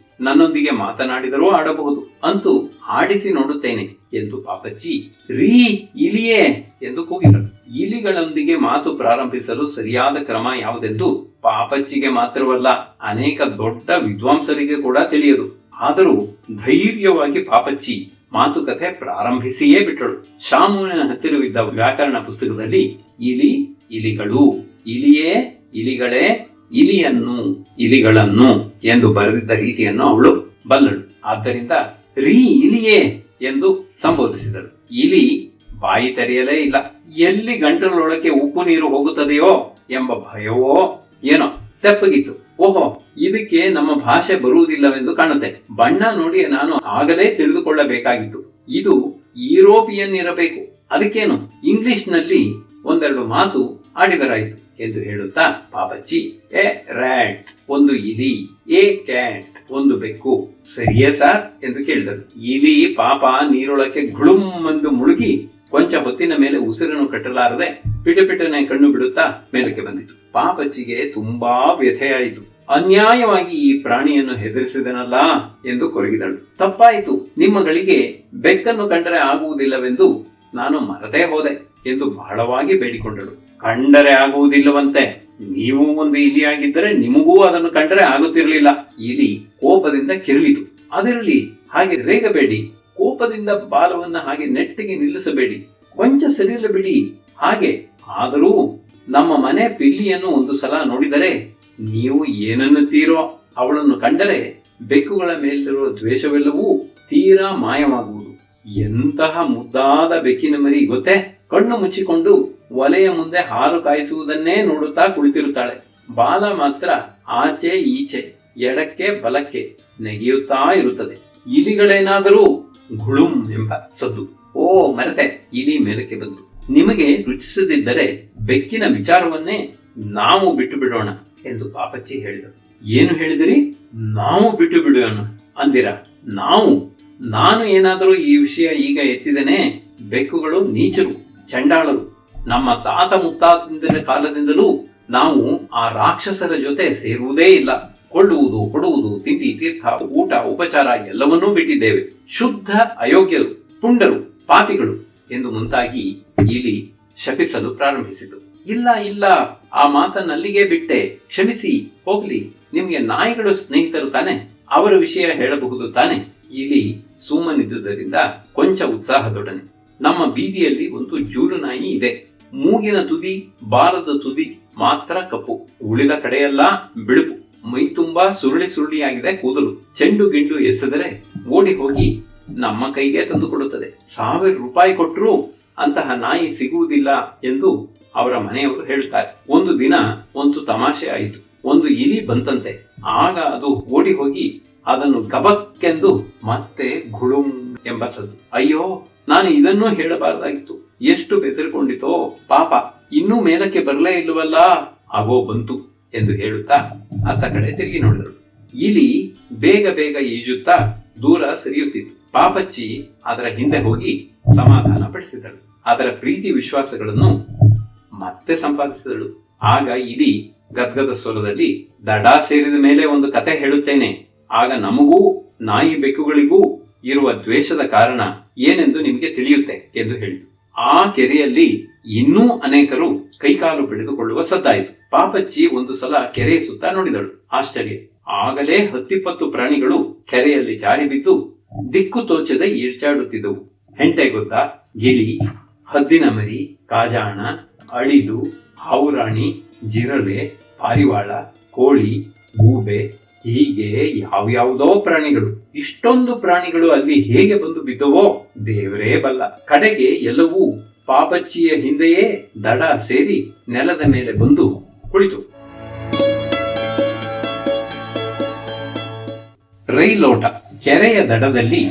ನನ್ನೊಂದಿಗೆ ಮಾತನಾಡಿದರೂ ಆಡಬಹುದು, ಅಂತೂ ಆಡಿಸಿ ನೋಡುತ್ತೇನೆ ಎಂದು ಪಾಪಚ್ಚಿ ರೀ ಇಲಿಯೇ ಎಂದು ಕೂಗಿದಳು. ಇಲಿಗಳೊಂದಿಗೆ ಮಾತು ಪ್ರಾರಂಭಿಸಲು ಸರಿಯಾದ ಕ್ರಮ ಯಾವುದೆಂದು ಪಾಪಚ್ಚಿಗೆ ಮಾತ್ರವಲ್ಲ, ಅನೇಕ ದೊಡ್ಡ ವಿದ್ವಾಂಸರಿಗೆ ಕೂಡ ತಿಳಿಯದು. ಆದರೂ ಧೈರ್ಯವಾಗಿ ಪಾಪಚ್ಚಿ ಮಾತುಕತೆ ಪ್ರಾರಂಭಿಸಿಯೇ ಬಿಟ್ಟಳು. ಶಾಮುವಿನ ಹತ್ತಿರವಿದ್ದ ವ್ಯಾಕರಣ ಪುಸ್ತಕದಲ್ಲಿ ಇಲಿ, ಇಲಿಗಳು, ಇಲಿಯೇ, ಇಲಿಗಳೇ, ಇಲಿಯನ್ನು, ಇಲಿಗಳನ್ನು ಎಂದು ಬರೆದಿದ್ದ ರೀತಿಯನ್ನು ಅವಳು ಬಲ್ಲಳು. ಆದ್ದರಿಂದ ರೀ ಇಲಿಯೇ ಎಂದು ಸಂಬೋಧಿಸಿದಳು. ಇಲಿ ಬಾಯಿ ತೆರೆಯಲೇ ಇಲ್ಲ. ಎಲ್ಲಿ ಗಂಟಲೊಳಕ್ಕೆ ಉಪ್ಪು ನೀರು ಹೋಗುತ್ತದೆಯೋ ಎಂಬ ಭಯವೋ ಏನೋ ತೆಪ್ಪಗಿತ್ತು. ಓಹೋ, ಇದಕ್ಕೆ ನಮ್ಮ ಭಾಷೆ ಬರುವುದಿಲ್ಲವೆಂದು ಕಾಣುತ್ತೆ. ಬಣ್ಣ ನೋಡಿ ನಾನು ಆಗಲೇ ತಿಳಿದುಕೊಳ್ಳಬೇಕಾಗಿತ್ತು. ಇದು ಯುರೋಪಿಯನ್ ಇರಬೇಕು. ಅದಕ್ಕೇನು, ಇಂಗ್ಲಿಷ್ನಲ್ಲಿ ಒಂದೆರಡು ಮಾತು ಆಡಿದರಾಯಿತು ಎಂದು ಹೇಳುತ್ತಾ ಪಾಪಚ್ಚಿ ಎ ರ್ಯಾಟ್ ಒಂದು ಇಲಿ, ಎ ಕ್ಯಾಟ್ ಒಂದು ಬೆಕ್ಕು, ಸರಿಯೇ ಸಾರ್ ಎಂದು ಕೇಳಿದಳು. ಇಲಿ ಪಾಪ ನೀರೊಳಕ್ಕೆ ಗುಳುಂ ಎಂದು ಮುಳುಗಿ ಕೊಂಚ ಹೊತ್ತಿನ ಮೇಲೆ ಉಸಿರನ್ನು ಕಟ್ಟಲಾರದೆ ಪಿಟಪಿಟನೆ ಕಣ್ಣು ಬಿಡುತ್ತಾ ಮೇಲಕ್ಕೆ ಬಂದಿತು. ಪಾಪಚ್ಚಿಗೆ ತುಂಬಾ ವ್ಯಥೆಯಾಯಿತು. ಅನ್ಯಾಯವಾಗಿ ಈ ಪ್ರಾಣಿಯನ್ನು ಹೆದರಿಸಿದನಲ್ಲ ಎಂದು ಕೊರಗಿದಳು. ತಪ್ಪಾಯಿತು, ನಿಮ್ಮಗಳಿಗೆ ಬೆಕ್ಕನ್ನು ಕಂಡರೆ ಆಗುವುದಿಲ್ಲವೆಂದು ನಾನು ಮರತೇ ಹೋದೆ ಎಂದು ಬಹಳವಾಗಿ ಬೇಡಿಕೊಂಡಳು. ಕಂಡರೆ ಆಗುವುದಿಲ್ಲವಂತೆ, ನೀವು ಒಂದು ಇಲಿಯಾಗಿದ್ದರೆ ನಿಮಗೂ ಅದನ್ನು ಕಂಡರೆ ಆಗುತ್ತಿರಲಿಲ್ಲ. ಇಲಿ ಕೋಪದಿಂದ ಕೆರಳಿತು. ಅದಿರಲಿ, ಹಾಗೆ ರೇಗಬೇಡಿ. ಕೋಪದಿಂದ ಬಾಲವನ್ನ ಹಾಗೆ ನೆಟ್ಟಿಗೆ ನಿಲ್ಲಿಸಬೇಡಿ. ಕೊಂಚ ಸರಿಯಲ್ಲ ಬಿಡಿ. ಹಾಗೆ ಆದರೂ ನಮ್ಮ ಮನೆ ಪಿಲ್ಲಿಯನ್ನು ಒಂದು ಸಲ ನೋಡಿದರೆ ನೀವು ಏನನ್ನುತ್ತೀರೋ ಅವಳನ್ನು ಕಂಡರೆ ಬೆಕ್ಕುಗಳ ಮೇಲಿರುವ ದ್ವೇಷವೆಲ್ಲವೂ ತೀರಾ ಮಾಯವಾಗುವುದು. ಎಂತಹ ಮುದ್ದಾದ ಬೆಕ್ಕಿನ ಮರಿ ಗೊತ್ತೇ? ಕಣ್ಣು ಮುಚ್ಚಿಕೊಂಡು ಒಲೆಯ ಮುಂದೆ ಹಾಲು ಕಾಯಿಸುವುದನ್ನೇ ನೋಡುತ್ತಾ ಕುಳಿತಿರುತ್ತಾಳೆ. ಬಾಲ ಮಾತ್ರ ಆಚೆ ಈಚೆ, ಎಡಕ್ಕೆ ಬಲಕ್ಕೆ ನೆಗೆಯುತ್ತಾ ಇರುತ್ತದೆ. ಇಲಿಗಳೇನಾದರೂ ಗುಳುಂ ಎಂಬ ಸದ್ದು. ಓ ಮರೆತೆ, ಇಲಿ ಮೇಲಕ್ಕೆ ಬಂತು. ನಿಮಗೆ ರುಚಿಸದಿದ್ದರೆ ಬೆಕ್ಕಿನ ವಿಚಾರವನ್ನೇ ನಾವು ಬಿಟ್ಟು ಬಿಡೋಣ ಎಂದು ಪಾಪಚ್ಚಿ ಹೇಳಿದರು. ಏನು ಹೇಳಿದಿರಿ? ನಾವು ಬಿಟ್ಟು ಬಿಡೋಣ ಅಂದಿರ? ನಾನು ಏನಾದರೂ ಈ ವಿಷಯ ಈಗ ಎತ್ತಿದನೇ? ಬೆಕ್ಕುಗಳು ನೀಚರು, ಚಂಡಾಳರು. ನಮ್ಮ ತಾತ ಮುತ್ತಾತಂದಿರ ಕಾಲದಿಂದಲೂ ನಾವು ಆ ರಾಕ್ಷಸರ ಜೊತೆ ಸೇರುವುದೇ ಇಲ್ಲ. ಕೊಳ್ಳುವುದು, ಕೊಡುವುದು, ತಿಂಡಿ, ತೀರ್ಥ, ಊಟ, ಉಪಚಾರ ಎಲ್ಲವನ್ನೂ ಬಿಟ್ಟಿದ್ದೇವೆ. ಶುದ್ಧ ಅಯೋಗ್ಯರು, ಪುಂಡರು, ಪಾಪಿಗಳು ಎಂದು ಮುಂತಾಗಿ ಇಲಿ ಶಪಿಸಲು ಪ್ರಾರಂಭಿಸಿತು. ಇಲ್ಲ ಇಲ್ಲ, ಆ ಮಾತನ್ನಲ್ಲಿಗೆ ಬಿಟ್ಟೆ, ಕ್ಷಮಿಸಿ, ಹೋಗ್ಲಿ. ನಿಮ್ಗೆ ನಾಯಿಗಳು ಸ್ನೇಹಿತರು ತಾನೆ, ಅವರ ವಿಷಯ ಹೇಳಬಹುದು ತಾನೆ. ಇಲಿ ಸುಮ್ಮನಿದ್ದುದರಿಂದ ಕೊಂಚ ಉತ್ಸಾಹದೊಡನೆ, ನಮ್ಮ ಬೀದಿಯಲ್ಲಿ ಒಂದು ಜೂಲು ನಾಯಿ ಇದೆ. ಮೂಗಿನ ತುದಿ, ಬಾಲದ ತುದಿ ಮಾತ್ರ ಕಪ್ಪು, ಉಳಿದ ಕಡೆಯೆಲ್ಲ ಬಿಳುಪು. ಮೈ ತುಂಬಾ ಸುರುಳಿ ಸುರುಳಿಯಾಗಿದೆ ಕೂದಲು. ಚೆಂಡು ಗಿಂಡು ಎಸೆದರೆ ಓಡಿ ಹೋಗಿ ನಮ್ಮ ಕೈಗೆ ತಂದು ಕೊಡುತ್ತದೆ. 1000 ರೂಪಾಯಿ ಕೊಟ್ಟರೂ ಅಂತಹ ನಾಯಿ ಸಿಗುವುದಿಲ್ಲ ಎಂದು ಅವರ ಮನೆಯವರು ಹೇಳ್ತಾರೆ. ಒಂದು ದಿನ ಒಂದು ತಮಾಷೆ ಆಯಿತು. ಒಂದು ಇಲಿ ಬಂತಂತೆ. ಆಗ ಅದು ಓಡಿ ಹೋಗಿ ಅದನ್ನು ಗಬಕ್ಕೆಂದು ಮತ್ತೆ ಗುಳುಂ ಎಂಬ ಸದ್ದು. ಅಯ್ಯೋ, ನಾನು ಇದನ್ನೂ ಹೇಳಬಾರದಾಗಿತ್ತು. ಎಷ್ಟು ಬೆದರಿಕೊಂಡಿತೋ ಪಾಪ, ಇನ್ನೂ ಮೇಲಕ್ಕೆ ಬರಲೇ ಇಲ್ಲವಲ್ಲ, ಆಗೋ ಬಂತು ಎಂದು ಹೇಳುತ್ತಾ ಅತ್ತ ಕಡೆ ತಿರುಗಿ ನೋಡಿದಳು. ಇಲಿ ಬೇಗ ಬೇಗ ಈಜುತ್ತಾ ದೂರ ಸರಿಯುತ್ತಿತ್ತು. ಪಾಪಚ್ಚಿ ಅದರ ಹಿಂದೆ ಹೋಗಿ ಸಮಾಧಾನ ಪಡಿಸಿದಳು. ಅದರ ಪ್ರೀತಿ ವಿಶ್ವಾಸಗಳನ್ನು ಮತ್ತೆ ಸಂಪಾದಿಸಿದಳು. ಆಗ ಇಲಿ ಗದ್ಗದ ಸ್ವರದಲ್ಲಿ, ದಡ ಸೇರಿದ ಮೇಲೆ ಒಂದು ಕತೆ ಹೇಳುತ್ತೇನೆ. ಆಗ ನಮಗೂ ನಾಯಿ ಬೆಕ್ಕುಗಳಿಗೂ ಇರುವ ದ್ವೇಷದ ಕಾರಣ ಏನೆಂದು ನಿಮಗೆ ತಿಳಿಯುತ್ತೆ ಎಂದು ಹೇಳಿತು. ಆ ಕೆರೆಯಲ್ಲಿ ಇನ್ನೂ ಅನೇಕರು ಕೈಕಾಲು ಬಿಡಿದುಕೊಳ್ಳುವ ಸದ್ದಾಯಿತು. ಪಾಪಚ್ಚಿ ಒಂದು ಸಲ ಕೆರೆಯ ಸುತ್ತ ನೋಡಿದಳು. ಆಶ್ಚರ್ಯ! ಆಗಲೇ 10-20 ಪ್ರಾಣಿಗಳು ಕೆರೆಯಲ್ಲಿ ಜಾರಿ ಬಿದ್ದು ದಿಕ್ಕು ತೋಚದೆ ಈಡ್ಚಾಡುತ್ತಿದ್ದವು. ಹೆಂಟೆ ಗೊತ್ತಾ, ಗಿಳಿ, ಹದ್ದಿನ ಮರಿ, ಕಾಜಾಣ, ಅಳಿಲು, ಹಾವುರಾಣಿ, ಜಿರಳೆ, ಪಾರಿವಾಳ, ಕೋಳಿ, ಗೂಬೆ, ಹೀಗೆ ಯಾವ್ಯಾವುದೋ ಪ್ರಾಣಿಗಳು. ಇಷ್ಟೊಂದು ಪ್ರಾಣಿಗಳು ಅಲ್ಲಿ ಹೇಗೆ ಬಂದು ಬಿದ್ದವೋ ದೇವರೇ ಬಲ್ಲ. ಕಡೆಗೆ ಎಲ್ಲವೂ ಪಾಪಚ್ಚಿಯ ಹಿಂದೆಯೇ ದಡ ಸೇರಿ ನೆಲದ ಮೇಲೆ ಬಂದು ಕುಳಿತು. ರೈಲೋಟ. ಕೆರೆಯ ದಡದಲ್ಲಿ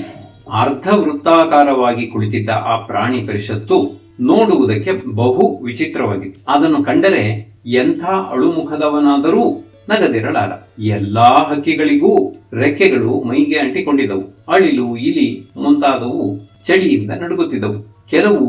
ಅರ್ಧ ವೃತ್ತಾಕಾರವಾಗಿ ಕುಳಿತಿದ್ದ ಆ ಪ್ರಾಣಿ ಪರಿಷತ್ತು ನೋಡುವುದಕ್ಕೆ ಬಹು ವಿಚಿತ್ರವಾಗಿತ್ತು. ಅದನ್ನು ಕಂಡರೆ ಎಂಥ ಅಳುಮುಖದವನಾದರೂ ನಗದಿರಲಾರ. ಎಲ್ಲಾ ಹಕ್ಕಿಗಳಿಗೂ ರೆಕ್ಕೆಗಳು ಮೈಗೆ ಅಂಟಿಕೊಂಡಿದ್ದವು. ಅಳಿಲು, ಇಲಿ ಮುಂತಾದವು ಚಳಿಯಿಂದ ನಡುಗುತ್ತಿದ್ದವು. ಕೆಲವು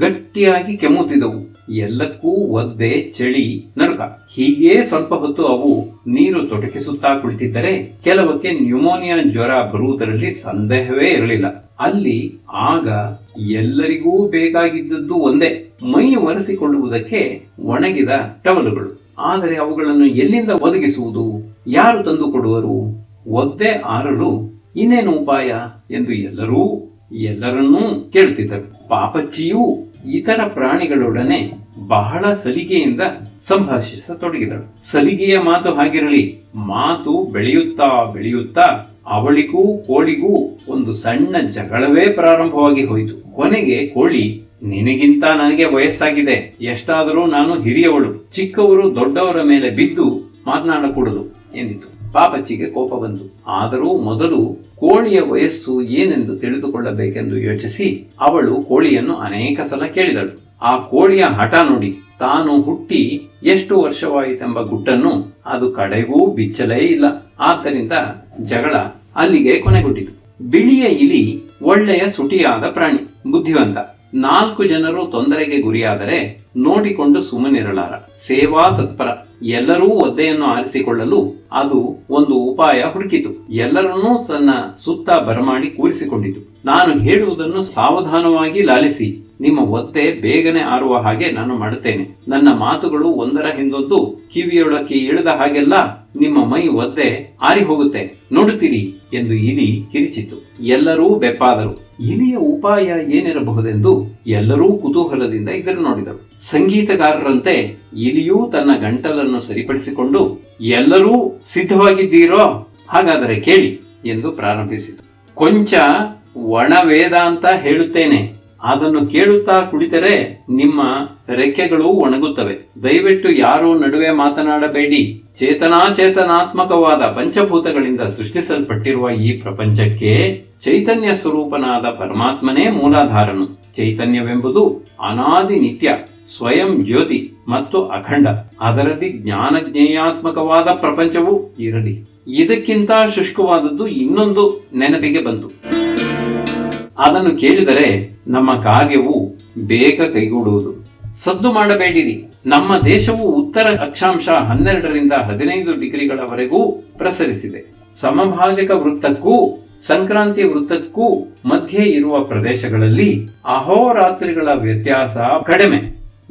ಗಟ್ಟಿಯಾಗಿ ಕೆಮ್ಮುತ್ತಿದ್ದವು. ಎಲ್ಲಕ್ಕೂ ಒದ್ದೆ, ಚಳಿ, ನಡುಕ. ಹೀಗೇ ಸ್ವಲ್ಪ ಹೊತ್ತು ಅವು ನೀರು ತೊಟಕಿಸುತ್ತಾ ಕುಳಿತಿದ್ದರೆ ಕೆಲವಕ್ಕೆ ನ್ಯೂಮೋನಿಯಾ ಜ್ವರ ಬರುವುದರಲ್ಲಿ ಸಂದೇಹವೇ ಇರಲಿಲ್ಲ. ಅಲ್ಲಿ ಆಗ ಎಲ್ಲರಿಗೂ ಬೇಕಾಗಿದ್ದದ್ದು ಒಂದೇ, ಮೈ ಒರೆಸಿಕೊಳ್ಳುವುದಕ್ಕೆ ಒಣಗಿದ ಟವಲುಗಳು. ಆದರೆ ಅವುಗಳನ್ನು ಎಲ್ಲಿಂದ ಒದಗಿಸುವುದು? ಯಾರು ತಂದು ಕೊಡುವರು? ಒದ್ದೆ ಆರಲು ಇನ್ನೇನು ಉಪಾಯ ಎಂದು ಎಲ್ಲರನ್ನೂ ಕೇಳುತ್ತಿದ್ದರು. ಪಾಪಚ್ಚಿಯೂ ಇತರ ಪ್ರಾಣಿಗಳೊಡನೆ ಬಹಳ ಸಲಿಗೆಯಿಂದ ಸಂಭಾಷಿಸತೊಡಗಿದಳು. ಸಲಿಗೆಯ ಮಾತು ಹಾಗಿರಲಿ, ಮಾತು ಬೆಳೆಯುತ್ತಾ ಬೆಳೆಯುತ್ತಾ ಅವಳಿಗೂ ಕೋಳಿಗೂ ಒಂದು ಸಣ್ಣ ಜಗಳವೇ ಪ್ರಾರಂಭವಾಗಿ ಹೋಯಿತು. ಕೊನೆಗೆ ಕೋಳಿ, ನಿನಗಿಂತ ನನಗೆ ವಯಸ್ಸಾಗಿದೆ, ಎಷ್ಟಾದರೂ ನಾನು ಹಿರಿಯವಳು, ಚಿಕ್ಕವರು ದೊಡ್ಡವರ ಮೇಲೆ ಬಿದ್ದು ಮಾತನಾಡಕೂಡದು ಎಂದಿತು. ಪಾಪಚ್ಚಿಗೆ ಕೋಪ ಬಂತು. ಆದರೂ ಮೊದಲು ಕೋಳಿಯ ವಯಸ್ಸು ಏನೆಂದು ತಿಳಿದುಕೊಳ್ಳಬೇಕೆಂದು ಯೋಚಿಸಿ ಅವಳು ಕೋಳಿಯನ್ನು ಅನೇಕ ಸಲ ಕೇಳಿದಳು. ಆ ಕೋಳಿಯ ಹಠ ನೋಡಿ ತಾನು ಹುಟ್ಟಿ ಎಷ್ಟು ವರ್ಷವಾಯಿತೆಂಬ ಗುಟ್ಟನ್ನು ಅದು ಕಡೆಗೂ ಬಿಚ್ಚಲೇ ಇಲ್ಲ. ಆದ್ದರಿಂದ ಜಗಳ ಅಲ್ಲಿಗೆ ಕೊನೆಗೊಂಡಿತು. ಬಿಳಿಯ ಇಲಿ ಒಳ್ಳೆಯ ಸುಟಿಯಾದ ಪ್ರಾಣಿ, ಬುದ್ಧಿವಂತ. 4 ಜನರು ತೊಂದರೆಗೆ ಗುರಿಯಾದರೆ ನೋಡಿಕೊಂಡು ಸುಮ್ಮನಿರಲಾರ, ಸೇವಾ ತತ್ಪರ. ಎಲ್ಲರೂ ಒದ್ದೆಯನ್ನು ಆರಿಸಿಕೊಳ್ಳಲು ಅದು ಒಂದು ಉಪಾಯ ಹುಡುಕಿತು. ಎಲ್ಲರನ್ನೂ ತನ್ನ ಸುತ್ತ ಬರಮಾಡಿ ಕೂರಿಸಿಕೊಂಡಿತು. ನಾನು ಹೇಳುವುದನ್ನು ಸಾವಧಾನವಾಗಿ ಲಾಲಿಸಿ, ನಿಮ್ಮ ಒದ್ದೆ ಬೇಗನೆ ಆರುವ ಹಾಗೆ ನಾನು ಮಾಡುತ್ತೇನೆ. ನನ್ನ ಮಾತುಗಳು ಒಂದರ ಹಿಂದೊಂದು ಕಿವಿಯೊಳಕ್ಕೆ ಇಳಿದ ಹಾಗೆಲ್ಲ ನಿಮ್ಮ ಮೈ ಒದ್ದೆ ಆರಿ ಹೋಗುತ್ತೆ, ನೋಡುತ್ತೀರಿ ಎಂದು ಇಲಿ ಕಿರಿಚಿತು. ಎಲ್ಲರೂ ಬೆಪ್ಪಾದರು. ಇಲಿಯ ಉಪಾಯ ಏನಿರಬಹುದೆಂದು ಎಲ್ಲರೂ ಕುತೂಹಲದಿಂದ ಎದುರು ನೋಡಿದರು. ಸಂಗೀತಗಾರರಂತೆ ಇಲಿಯೂ ತನ್ನ ಗಂಟಲನ್ನು ಸರಿಪಡಿಸಿಕೊಂಡು, ಎಲ್ಲರೂ ಸಿದ್ಧವಾಗಿದ್ದೀರೋ? ಹಾಗಾದರೆ ಕೇಳಿ ಎಂದು ಪ್ರಾರಂಭಿಸಿತು. ಕೊಂಚ ಒಣ ವೇದಾಂತ ಹೇಳುತ್ತೇನೆ. ಅದನ್ನು ಕೇಳುತ್ತಾ ಕುಳಿತರೆ ನಿಮ್ಮ ರೆಕ್ಕೆಗಳು ಒಣಗುತ್ತವೆ. ದಯವಿಟ್ಟು ಯಾರೂ ನಡುವೆ ಮಾತನಾಡಬೇಡಿ. ಚೇತನಾತ್ಮಕವಾದ ಪಂಚಭೂತಗಳಿಂದ ಸೃಷ್ಟಿಸಲ್ಪಟ್ಟಿರುವ ಈ ಪ್ರಪಂಚಕ್ಕೆ ಚೈತನ್ಯ ಸ್ವರೂಪನಾದ ಪರಮಾತ್ಮನೇ ಮೂಲಾಧಾರನು. ಚೈತನ್ಯವೆಂಬುದು ಅನಾದಿ ನಿತ್ಯ, ಸ್ವಯಂ ಜ್ಯೋತಿ ಮತ್ತು ಅಖಂಡ. ಅದರಲ್ಲಿ ಜ್ಞಾನಜ್ಞೇಯಾತ್ಮಕವಾದ ಪ್ರಪಂಚವೂ ಇರಲಿ. ಇದಕ್ಕಿಂತ ಶುಷ್ಕವಾದದ್ದು ಇನ್ನೊಂದು ನೆನಪಿಗೆ ಬಂತು. ಅದನ್ನು ಕೇಳಿದರೆ ನಮ್ಮ ಕಾರ್ಯವು ಬೇಗ ಕೈಗೂಡುವುದು. ಸದ್ದು ಮಾಡಬೇಡಿರಿ. ನಮ್ಮ ದೇಶವು ಉತ್ತರ ಅಕ್ಷಾಂಶ 12ರಿಂದ 15 ಡಿಗ್ರಿಗಳವರೆಗೂ ಪ್ರಸರಿಸಿದೆ. ಸಮಭಾಜಕ ವೃತ್ತಕ್ಕೂ ಸಂಕ್ರಾಂತಿ ವೃತ್ತಕ್ಕೂ ಮಧ್ಯೆ ಇರುವ ಪ್ರದೇಶಗಳಲ್ಲಿ ಅಹೋರಾತ್ರಿಗಳ ವ್ಯತ್ಯಾಸ ಕಡಿಮೆ.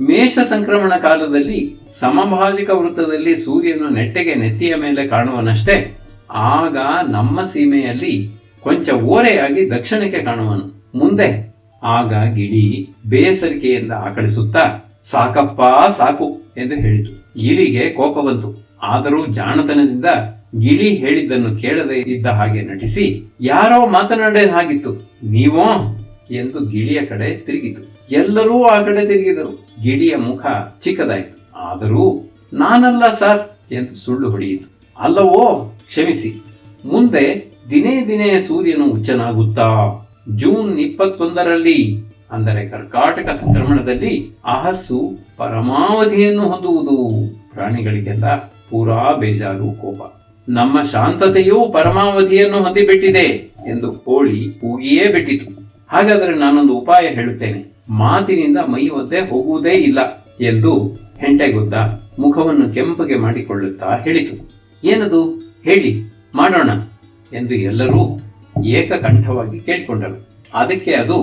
ಮೇಷ ಸಂಕ್ರಮಣ ಕಾಲದಲ್ಲಿ ಸಮಭಾಜಕ ವೃತ್ತದಲ್ಲಿ ಸೂರ್ಯನು ನೆಟ್ಟಗೆ ನೆತ್ತಿಯ ಮೇಲೆ ಕಾಣುವನಷ್ಟೇ. ಆಗ ನಮ್ಮ ಸೀಮೆಯಲ್ಲಿ ಕೊಂಚ ಓರೆಯಾಗಿ ದಕ್ಷಿಣಕ್ಕೆ ಕಾಣುವನು. ಮುಂದೆ ಆಗ ಗಿಳಿ ಬೇಸರಿಕೆಯಿಂದ ಆಕಳಿಸುತ್ತಾ, ಸಾಕಪ್ಪ ಸಾಕು ಎಂದು ಹೇಳಿತು. ಗಿಳಿಗೆ ಕೋಪ ಬಂತು. ಆದರೂ ಜಾಣತನದಿಂದ ಗಿಳಿ ಹೇಳಿದ್ದನ್ನು ಕೇಳದೆ ಇದ್ದ ಹಾಗೆ ನಟಿಸಿ, ಯಾರೋ ಮಾತನಾಡೇ ಹಾಗಿತ್ತು, ನೀವೋ ಎಂದು ಗಿಳಿಯ ಕಡೆ ತಿರುಗಿತು. ಎಲ್ಲರೂ ಆ ಕಡೆ ತಿರುಗಿದರು. ಗಿಳಿಯ ಮುಖ ಚಿಕ್ಕದಾಯಿತು. ಆದರೂ ನಾನಲ್ಲ ಸರ್ ಎಂದು ಸುಳ್ಳು ಹೊಡೆಯಿತು. ಅಲ್ಲವೋ, ಕ್ಷಮಿಸಿ. ಮುಂದೆ ದಿನೇ ದಿನೇ ಸೂರ್ಯನು ಹುಚ್ಚನಾಗುತ್ತಾ ಜೂನ್ 21ರಲ್ಲಿ ಅಂದರೆ ಕರ್ಕಾಟಕ ಸಂಕ್ರಮಣದಲ್ಲಿ ಅಹಸ್ಸು ಪರಮಾವಧಿಯನ್ನು ಹೊಂದುವುದು. ಪ್ರಾಣಿಗಳಿಗೆಲ್ಲ ಪೂರಾ ಬೇಜಾರು, ಕೋಪ. ನಮ್ಮ ಶಾಂತತೆಯೂ ಪರಮಾವಧಿಯನ್ನು ಹೊಂದಿಬಿಟ್ಟಿದೆ ಎಂದು ಕೋಳಿ ಕೂಗಿಯೇ ಬಿಟ್ಟಿತು. ಹಾಗಾದರೆ ನಾನೊಂದು ಉಪಾಯ ಹೇಳುತ್ತೇನೆ, ಮಾತಿನಿಂದ ಮೈ ಒದ್ದೆ ಹೋಗುವುದೇ ಇಲ್ಲ ಎಂದು ಹೆಂಟೆಗುದ್ದ ಮುಖವನ್ನು ಕೆಂಪಗೆ ಮಾಡಿಕೊಳ್ಳುತ್ತಾ ಹೇಳಿತು. ಏನದು, ಹೇಳಿ, ಮಾಡೋಣ ಎಂದು ಎಲ್ಲರೂ ಏಕಕಂಠವಾಗಿ ಕೇಳಿಕೊಂಡರು. ಅದಕ್ಕೆ ಅದು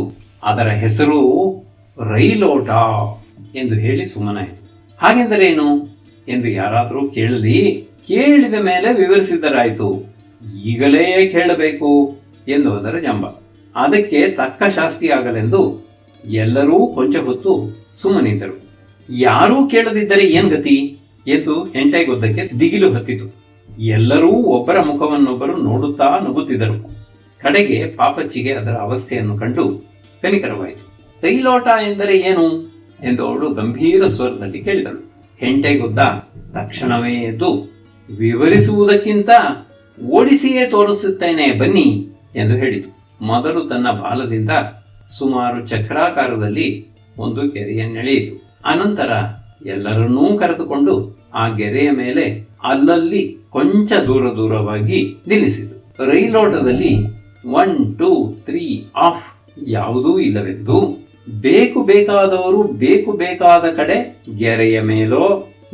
ಅದರ ಹೆಸರು ರೈಲೋಟ ಎಂದು ಹೇಳಿ ಸುಮ್ಮನಾಯಿತು. ಹಾಗೆಂದರೇನು ಎಂದು ಯಾರಾದರೂ ಕೇಳಲಿ, ಕೇಳಿದ ಮೇಲೆ ವಿವರಿಸಿದರಾಯಿತು. ಈಗಲೇ ಕೇಳಬೇಕು ಎಂದು ಅದರ ಜಂಬ. ಅದಕ್ಕೆ ತಕ್ಕ ಶಾಸ್ತಿಯಾಗಲೆಂದು ಎಲ್ಲರೂ ಕೊಂಚ ಹೊತ್ತು ಸುಮ್ಮನಿದ್ದರು. ಯಾರೂ ಕೇಳದಿದ್ದರೆ ಏನ್ ಗತಿ ಎಂದು ಹೆಂಟೆಗುದ್ದಕ್ಕೆ ದಿಗಿಲು ಹತ್ತಿತು. ಎಲ್ಲರೂ ಒಬ್ಬರ ಮುಖವನ್ನೊಬ್ಬರು ನೋಡುತ್ತಾ ನಗುತ್ತಿದ್ದರು. ಕಡೆಗೆ ಪಾಪಚ್ಚಿಗೆ ಅದರ ಅವಸ್ಥೆಯನ್ನು ಕಂಡು ಕನಿಕರವಾಯಿತು. ರೈಲೋಟ ಎಂದರೆ ಏನು ಎಂದು ಅವಳು ಗಂಭೀರ ಸ್ವರದಲ್ಲಿ ಕೇಳಿದಳು. ಹೆಂಟೆಗುದ್ದ ತಕ್ಷಣವೇ ಎದ್ದು, ವಿವರಿಸುವುದಕ್ಕಿಂತ ಓಡಿಸಿಯೇ ತೋರಿಸುತ್ತೇನೆ ಬನ್ನಿ ಎಂದು ಹೇಳಿತು. ಮೊದಲು ತನ್ನ ಬಾಲದಿಂದ ಸುಮಾರು ಚಕ್ರಾಕಾರದಲ್ಲಿ ಒಂದು ಗೆರೆಯನ್ನೆಳೆಯಿತು. ಅನಂತರ ಎಲ್ಲರನ್ನೂ ಕರೆದುಕೊಂಡು ಆ ಗೆರೆಯ ಮೇಲೆ ಅಲ್ಲಲ್ಲಿ ಕೊಂಚ ದೂರವಾಗಿ ನಿಲ್ಲಿಸಿತು. ರೈಲೋಟದಲ್ಲಿ 1 2 3 ಆಫ್ ಯಾವುದೂ ಇಲ್ಲವೆಂದು ಬೇಕಾದವರು ಬೇಕಾದ ಕಡೆ ಗೆರೆಯ ಮೇಲೋ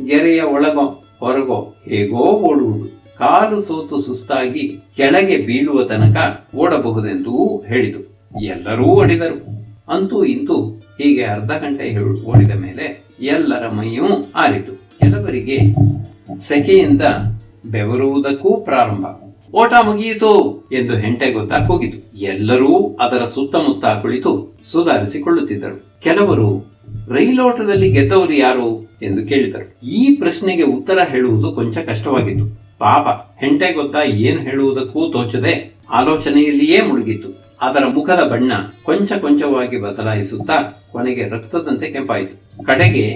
ಗೆರೆಯ ಒಳಗೋ ಹೊರಗೋ ಹೇಗೋ ಓಡುವುದು. ಕಾಲು ಸೋತು ಸುಸ್ತಾಗಿ ಕೆಳಗೆ ಬೀಳುವ ತನಕ ಓಡಬಹುದೆಂದೂ ಹೇಳಿತು. ಎಲ್ಲರೂ ಓಡಿದರು. ಅಂತೂ ಇಂತೂ ಹೀಗೆ ಅರ್ಧ ಗಂಟೆ ಓಡಿದ ಮೇಲೆ ಎಲ್ಲರ ಮೈಯೂ ಆರಿತು. ಕೆಲವರಿಗೆ ಸೆಕೆಯಿಂದ ಬೆವರುವುದಕ್ಕೂ ಪ್ರಾರಂಭ. ಓಟ ಮುಗಿಯಿತು ಎಂದು ಹೆಂಟೆಗುದ್ದ ಕೂಗಿತು. ಎಲ್ಲರೂ ಅದರ ಸುತ್ತಮುತ್ತ ಕುಳಿತು ಸುಧಾರಿಸಿಕೊಳ್ಳುತ್ತಿದ್ದರು. ಕೆಲವರು ರೈಲೋಟದಲ್ಲಿ ಗೆದ್ದವರು ಯಾರು ಎಂದು ಕೇಳಿದರು. ಈ ಪ್ರಶ್ನೆಗೆ ಉತ್ತರ ಹೇಳುವುದು ಕೊಂಚ ಕಷ್ಟವಾಗಿತ್ತು. ಪಾಪ ಹೆಂಟೆಗುದ್ದ ಏನು ಹೇಳುವುದಕ್ಕೂ ತೋಚದೆ ಆಲೋಚನೆಯಲ್ಲಿಯೇ ಮುಳುಗಿತ್ತು. ಅದರ ಮುಖದ ಬಣ್ಣ ಕೊಂಚವಾಗಿ ಬದಲಾಯಿಸುತ್ತಾ ಕೊನೆಗೆ ರಕ್ತದಂತೆ ಕೆಂಪಾಯಿತು. ಕಡೆಗೆ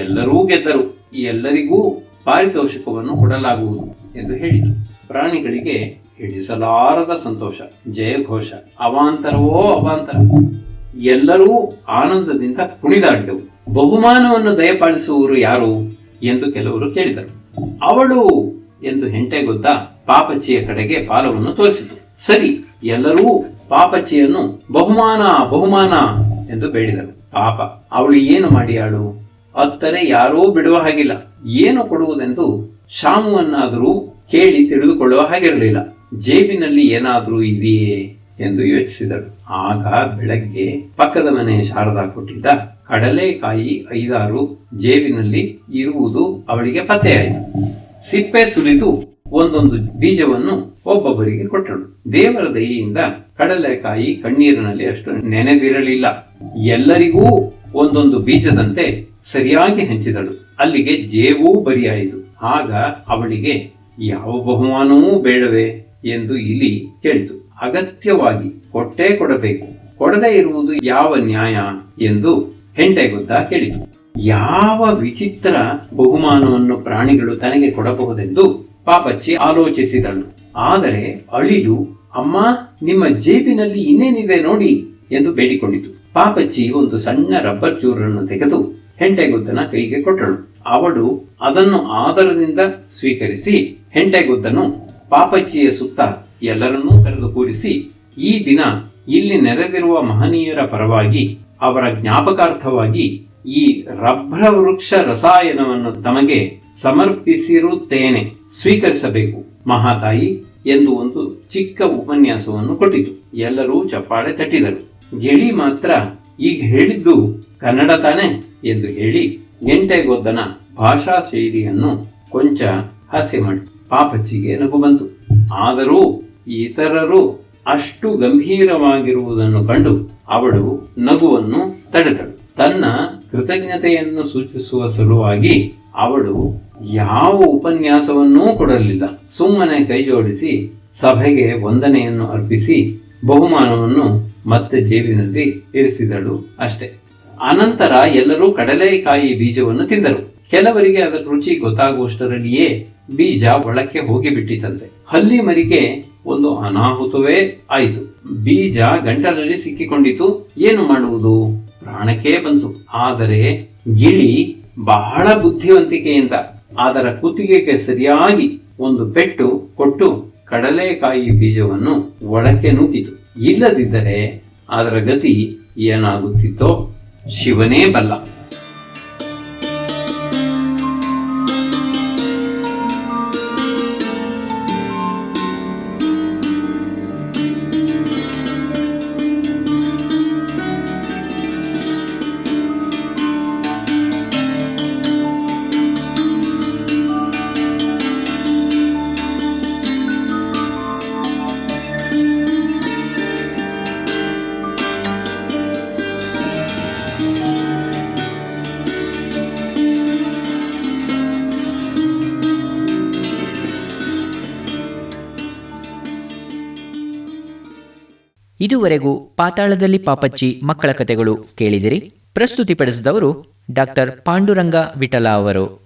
ಎಲ್ಲರೂ ಗೆದ್ದರು, ಎಲ್ಲರಿಗೂ ಪಾರಿತೋಷಿಕವನ್ನು ಕೊಡಲಾಗುವುದು ಎಂದು ಹೇಳಿತು. ಪ್ರಾಣಿಗಳಿಗೆ ಹಿಡಿಸಲಾರದ ಸಂತೋಷ, ಜಯಘೋಷ, ಅವಾಂತರವೋ ಅವಾಂತರ. ಎಲ್ಲರೂ ಆನಂದದಿಂದ ಕುಣಿದಾಡಿದವು. ಬಹುಮಾನವನ್ನು ದಯಪಾಲಿಸುವವರು ಯಾರು ಎಂದು ಕೆಲವರು ಕೇಳಿದರು. ಅವಳು ಎಂದು ಹೆಂಟೆಗುದ್ದ ಪಾಪಚ್ಚಿಯ ಕಡೆಗೆ ಪಾಲವನ್ನು ತೋರಿಸಿತು. ಸರಿ, ಎಲ್ಲರೂ ಪಾಪಚ್ಚಿಯನ್ನು ಬಹುಮಾನ ಎಂದು ಬೇಡಿದರು. ಪಾಪ, ಅವಳು ಏನು ಮಾಡಿಯಾಳು? ಅತ್ತರೆ ಯಾರೂ ಬಿಡುವ ಹಾಗಿಲ್ಲ. ಏನು ಕೊಡುವುದೆಂದು ಶಾಮುವನ್ನಾದರೂ ಕೇಳಿ ತಿಳಿದುಕೊಳ್ಳುವ ಹಾಗಿರಲಿಲ್ಲ. ಜೇಬಿನಲ್ಲಿ ಏನಾದರೂ ಇದೆಯೇ ಎಂದು ಯೋಚಿಸಿದಳು. ಆಗ ಬೆಳಗ್ಗೆ ಪಕ್ಕದ ಮನೆ ಶಾರದಾ ಕೊಟ್ಟಿದ್ದ ಕಡಲೆಕಾಯಿ 5-6 ಜೇಬಿನಲ್ಲಿ ಇರುವುದು ಅವಳಿಗೆ ಪತ್ತೆಯಾಯಿತು. ಸಿಪ್ಪೆ ಸುಲಿದು ಒಂದೊಂದು ಬೀಜವನ್ನು ಒಬ್ಬೊಬ್ಬರಿಗೆ ಕೊಟ್ಟಳು. ದೇವರ ದಯೆಯಿಂದ ಕಡಲೆಕಾಯಿ ಕಣ್ಣೀರಿನಲ್ಲಿ ಅಷ್ಟು ನೆನೆದಿರಲಿಲ್ಲ. ಎಲ್ಲರಿಗೂ ಒಂದೊಂದು ಬೀಜದಂತೆ ಸರಿಯಾಗಿ ಹಂಚಿದಳು. ಅಲ್ಲಿಗೆ ಜೇಬೂ ಬರಿಯಾಯಿತು. ಆಗ ಅವಳಿಗೆ ಯಾವ ಬಹುಮಾನವೂ ಬೇಡವೇ ಎಂದು ಇಲಿ ಕೇಳಿತು. ಅಗತ್ಯವಾಗಿ ಕೊಟ್ಟೇ ಕೊಡಬೇಕು, ಕೊಡದೇ ಇರುವುದು ಯಾವ ನ್ಯಾಯ ಎಂದು ಹೆಂಟೆಗುದ್ದ ಕೇಳಿತು. ಯಾವ ವಿಚಿತ್ರ ಬಹುಮಾನವನ್ನು ಪ್ರಾಣಿಗಳು ತನಗೆ ಕೊಡಬಹುದೆಂದು ಪಾಪಚ್ಚಿ ಆಲೋಚಿಸಿದಳು. ಆದರೆ ಅಳಿಲು, ಅಮ್ಮ, ನಿಮ್ಮ ಜೇಬಿನಲ್ಲಿ ಇನ್ನೇನಿದೆ ನೋಡಿ ಎಂದು ಬೇಡಿಕೊಂಡಿತು. ಪಾಪಚ್ಚಿ ಒಂದು ಸಣ್ಣ ರಬ್ಬರ್ ಚೂರನ್ನು ತೆಗೆದು ಹೆಂಟೆಗುದ್ದನ ಕೈಗೆ ಕೊಟ್ಟಳು. ಅವಳು ಅದನ್ನು ಆದರದಿಂದ ಸ್ವೀಕರಿಸಿ ಹೆಂಟೆಗುದ್ದನು ಪಾಪಚ್ಚಿಯ ಸುತ್ತ ಎಲ್ಲರನ್ನೂ ಕರೆದು ಕೂರಿಸಿ, ಈ ದಿನ ಇಲ್ಲಿ ನೆರೆದಿರುವ ಮಹನೀಯರ ಪರವಾಗಿ ಅವರ ಜ್ಞಾಪಕಾರ್ಥವಾಗಿ ಈ ರಭ್ರ ವೃಕ್ಷ ರಸಾಯನವನ್ನು ತಮಗೆ ಸಮರ್ಪಿಸಿರುತ್ತೇನೆ, ಸ್ವೀಕರಿಸಬೇಕು ಮಹಾತಾಯಿ ಎಂದು ಒಂದು ಚಿಕ್ಕ ಉಪನ್ಯಾಸವನ್ನು ಕೊಟ್ಟಿತು. ಎಲ್ಲರೂ ಚಪ್ಪಾಳೆ ತಟ್ಟಿದರು. ಗಿಳಿ ಮಾತ್ರ ಈಗ ಹೇಳಿದ್ದು ಕನ್ನಡ ತಾನೆ ಎಂದು ಹೇಳಿ ಹೆಂಟೆಗುದ್ದನ ಭಾಷಾ ಶೈಲಿಯನ್ನು ಕೊಂಚ ಹಾಸ್ಯ ಮಾಡಿ ಪಾಪಚ್ಚಿಗೆ ನಗು ಬಂತು. ಆದರೂ ಇತರರು ಅಷ್ಟು ಗಂಭೀರವಾಗಿರುವುದನ್ನು ಕಂಡು ಅವಳು ನಗುವನ್ನು ತಡೆದಳು. ತನ್ನ ಕೃತಜ್ಞತೆಯನ್ನು ಸೂಚಿಸುವ ಸಲುವಾಗಿ ಅವಳು ಯಾವ ಉಪನ್ಯಾಸವನ್ನೂ ಕೊಡಲಿಲ್ಲ. ಸುಮ್ಮನೆ ಕೈಜೋಡಿಸಿ ಸಭೆಗೆ ವಂದನೆಯನ್ನು ಅರ್ಪಿಸಿ ಬಹುಮಾನವನ್ನು ಮತ್ತೆ ಜೇಬಿನಲ್ಲಿ ಇರಿಸಿದಳು ಅಷ್ಟೆ. ಅನಂತರ ಎಲ್ಲರೂ ಕಡಲೆಕಾಯಿ ಬೀಜವನ್ನು ತಿಂದರು. ಕೆಲವರಿಗೆ ಅದರ ರುಚಿ ಗೊತ್ತಾಗುವಷ್ಟರಲ್ಲಿಯೇ ಬೀಜ ಒಳಕ್ಕೆ ಹೋಗಿಬಿಟ್ಟಿತಂತೆ. ಹಲ್ಲಿ ಮರಿಗೆ ಒಂದು ಅನಾಹುತವೇ ಆಯಿತು. ಬೀಜ ಗಂಟಲಲ್ಲಿ ಸಿಕ್ಕಿಕೊಂಡಿತು. ಏನು ಮಾಡುವುದು? ಪ್ರಾಣಕ್ಕೆ ಬಂತು. ಆದರೆ ಗಿಳಿ ಬಹಳ ಬುದ್ಧಿವಂತಿಕೆಯಿಂದ ಅದರ ಕುತ್ತಿಗೆಗೆ ಸರಿಯಾಗಿ ಒಂದು ಪೆಟ್ಟು ಕೊಟ್ಟು ಕಡಲೆಕಾಯಿ ಬೀಜವನ್ನು ಒಳಕ್ಕೆ ನೂಕಿತು. ಇಲ್ಲದಿದ್ದರೆ ಅದರ ಗತಿ ಏನಾಗುತ್ತಿತ್ತೋ ಶಿವನೇ ಬಲ್ಲ. ಇದುವರೆಗೂ ಪಾತಾಳದಲ್ಲಿ ಪಾಪಚ್ಚಿ ಮಕ್ಕಳ ಕಥೆಗಳು ಕೇಳಿದಿರಿ. ಪ್ರಸ್ತುತಿಪಡಿಸಿದವರು ಡಾಕ್ಟರ್ ಪಾಂಡುರಂಗ ವಿಠಲ ಅವರು.